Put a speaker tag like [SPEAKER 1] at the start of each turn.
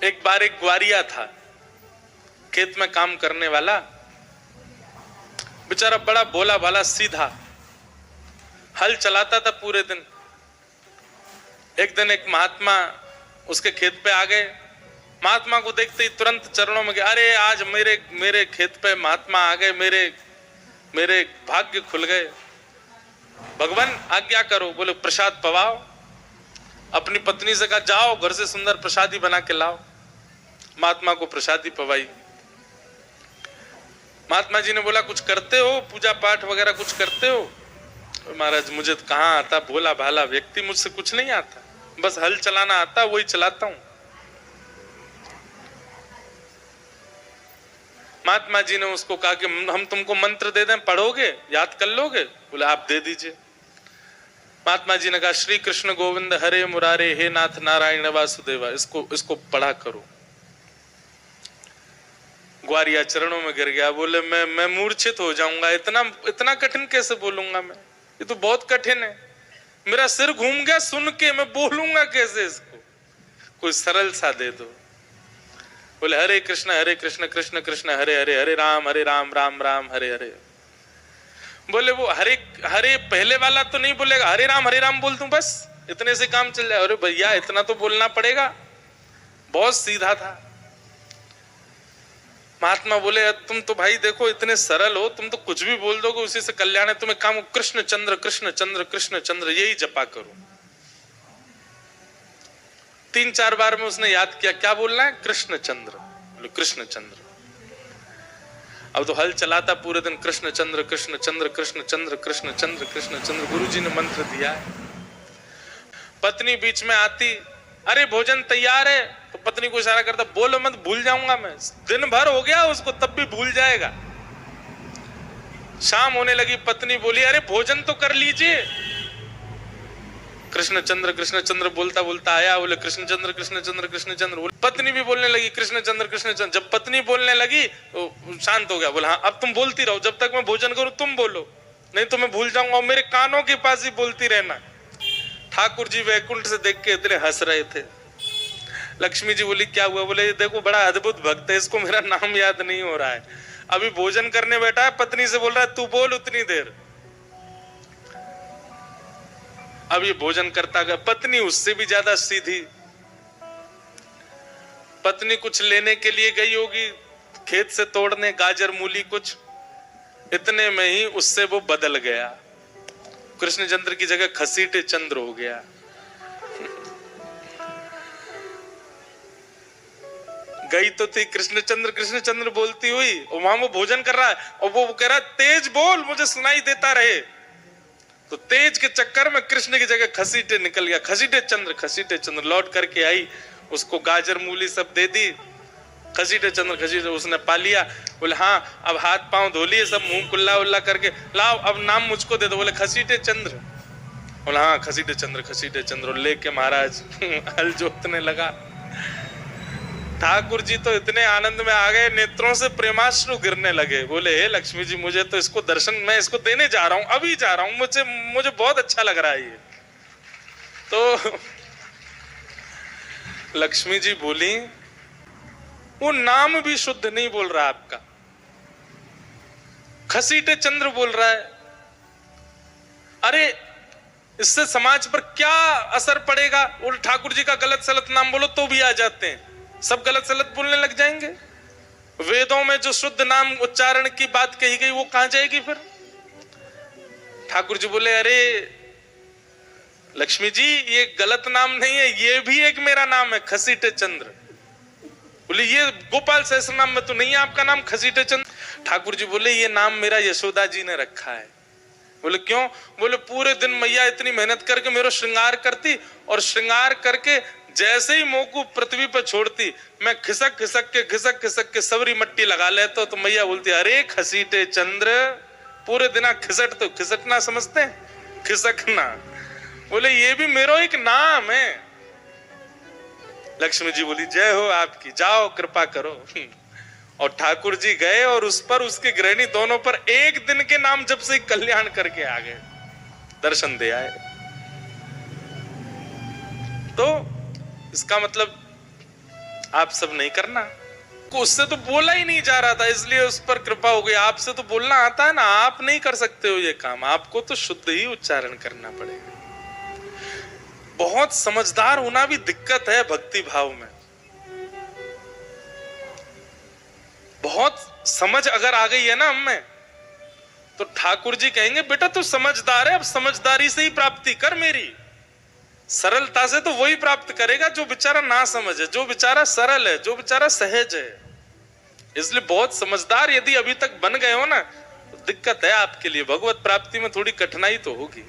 [SPEAKER 1] एक बार एक ग्वारिया था, खेत में काम करने वाला, बेचारा बड़ा भोला भाला सीधा, हल चलाता था पूरे दिन। एक दिन एक महात्मा उसके खेत पे आ गए। महात्मा को देखते ही तुरंत चरणों में गए, अरे आज मेरे मेरे खेत पे महात्मा आ गए, मेरे भाग्य खुल गए, भगवान आज्ञा करो। बोले प्रसाद पवाओ। अपनी पत्नी से कहा जाओ घर से सुंदर प्रसादी बना के लाओ। महात्मा को प्रसादी पवाई। महात्मा जी ने बोला कुछ करते हो, पूजा पाठ वगैरह कुछ करते हो? महाराज मुझे तो कहाँ आता, भोला भाला व्यक्ति, मुझसे कुछ नहीं आता, बस हल चलाना आता, वही चलाता हूं। महात्मा जी ने उसको कहा कि हम तुमको मंत्र दे दें, पढ़ोगे, याद कर लोगे? बोले आप दे दीजिए। महात्मा जी ने कहा श्री कृष्ण गोविंद हरे मुरारे हे नाथ नारायण वासुदेवा, इसको पढ़ा करो। ग्वारिया चरणों में गिर गया। बोले मैं मूर्छित हो जाऊंगा, इतना कठिन कैसे बोलूंगा मैं, ये तो बहुत कठिन है, मेरा सिर घूम गया सुन के, मैं बोलूंगा कैसे इसको, कोई सरल सा दे दो। बोले हरे कृष्ण कृष्ण कृष्ण हरे हरे, हरे राम राम राम हरे हरे। बोले वो हरे हरे पहले वाला तो नहीं बोलेगा, हरे राम बोल दूं बस, इतने से काम चल जाए? अरे भैया इतना तो बोलना पड़ेगा। बहुत सीधा था। महात्मा बोले तुम तो भाई देखो इतने सरल हो, तुम तो कुछ भी बोल दोगे उसी से कल्याण है, तुम्हें काम कृष्ण चंद्र कृष्ण चंद्र कृष्ण चंद्र यही जपा करो। 3-4 बार में उसने याद किया क्या बोलना है, कृष्ण चंद्र। बोले कृष्ण चंद्र। अब तो हल चलाता पूरे दिन, कृष्ण चंद्र कृष्ण चंद्र कृष्ण चंद्र कृष्ण चंद्र कृष्ण चंद्र। गुरुजी ने मंत्र दिया है। पत्नी बीच में आती, अरे भोजन तैयार है, तो पत्नी को इशारा करता बोलो मत, भूल जाऊंगा मैं। दिन भर हो गया उसको तब भी भूल जाएगा। शाम होने लगी, पत्नी बोली अरे भोजन तो कर लीजिए। कृष्ण चंद्र बोलता बोलता आया। बोले कृष्ण चंद्र कृष्ण चंद्र कृष्ण चंद्र। पत्नी भी बोलने लगी कृष्ण चंद्र। जब पत्नी बोलने लगी तो शांत हो गया। बोला हाँ अब तुम बोलती रहो, जब तक मैं भोजन करूं तुम बोलो, नहीं तो मैं भूल जाऊंगा, और मेरे कानों के पास ही बोलती रहना। ठाकुर जी वैकुंठ से देख के इतने हंस रहे थे। लक्ष्मी जी बोली क्या हुआ? बोले देखो बड़ा अद्भुत भक्त है, इसको मेरा नाम याद नहीं हो रहा है, अभी भोजन करने बैठा है, पत्नी से बोल रहा है तू बोल उतनी देर। अब ये भोजन करता गया। पत्नी उससे भी ज्यादा सीधी। पत्नी कुछ लेने के लिए गई होगी खेत से तोड़ने, गाजर मूली कुछ, इतने में ही उससे वो बदल गया, कृष्ण चंद्र की जगह खसीटे चंद्र हो गया। गई तो थी कृष्ण चंद्र बोलती हुई, और वहां वो भोजन कर रहा है, और वो कह रहा है तेज बोल मुझे सुनाई देता रहे। तो तेज के चक्कर में कृष्ण की जगह खसीटे निकल गया, खसीटे चंद्र। लौट करके आई, उसको गाजर मूली सब दे दी, खसीटे चंद्र उसने पा लिया। बोले हाँ अब हाथ पांव धो लिए सब, मुंह कुल्ला उल्ला करके लाओ अब नाम मुझको दे दो। बोले खसीटे चंद्र। बोला हाँ खसीटे चंद्र। लेके महाराज हल जोतने लगा। ठाकुर जी तो इतने आनंद में आ गए, नेत्रों से प्रेमाश्रु गिरने लगे। बोले हे लक्ष्मी जी मुझे तो इसको दर्शन, मैं इसको देने जा रहा हूं, अभी जा रहा हूं, मुझे बहुत अच्छा लग रहा है ये। तो लक्ष्मी जी बोली वो नाम भी शुद्ध नहीं बोल रहा आपका, खसीटे चंद्र बोल रहा है। अरे इससे समाज पर क्या असर पड़ेगा? वो ठाकुर जी का गलत सलत नाम बोलो तो भी आ जाते हैं, सब गलत सलत बोलने लग जाएंगे। वेदों में जो शुद्ध नाम उच्चारण की बात कही गई वो कहां जाएगी फिर? ठाकुर जी बोले अरे लक्ष्मी जी ये गलत नाम नहीं है, ये भी एक मेरा नाम है खसीटे चंद्र। बोले ये गोपाल सहस्त्र नाम में तो नहीं है आपका नाम खसीटे चंद्र? ठाकुर जी बोले ये नाम मेरा यशोदा जी ने रखा है। बोले क्यों? बोले पूरे दिन मैया इतनी मेहनत करके मेरा श्रृंगार करती, और श्रृंगार करके जैसे ही मुंह को पृथ्वी पर छोड़ती, मैं खिसक खिसक के सबरी मट्टी लगा लेता, तो मैया बोलती अरे खसीटे चंद्र, पूरे दिन खिसट, तो खिसटना समझते हैं, खिसकना। बोले ये भी मेरा एक नाम है। लक्ष्मी जी बोली जय हो आपकी, जाओ कृपा करो। और ठाकुर जी गए और उस पर उसके गृहिणी दोनों पर एक दिन के नाम जब से कल्याण करके आ गए, दर्शन दे आए। तो इसका मतलब आप सब नहीं करना। उससे तो बोला ही नहीं जा रहा था, इसलिए उस पर कृपा हो गई। आपसे तो बोलना आता है ना, आप नहीं कर सकते हो ये काम, आपको तो शुद्ध ही उच्चारण करना पड़ेगा। बहुत समझदार होना भी दिक्कत है भक्ति भाव में। बहुत समझ अगर आ गई है ना हमें, तो ठाकुर जी कहेंगे बेटा तू समझदार है, अब समझदारी से ही प्राप्ति कर मेरी। सरलता से तो वही प्राप्त करेगा जो बेचारा ना समझे, जो बेचारा सरल है, जो बेचारा सहज है। इसलिए बहुत समझदार यदि अभी तक बन गए हो ना, तो दिक्कत है आपके लिए, भगवत प्राप्ति में थोड़ी कठिनाई तो होगी।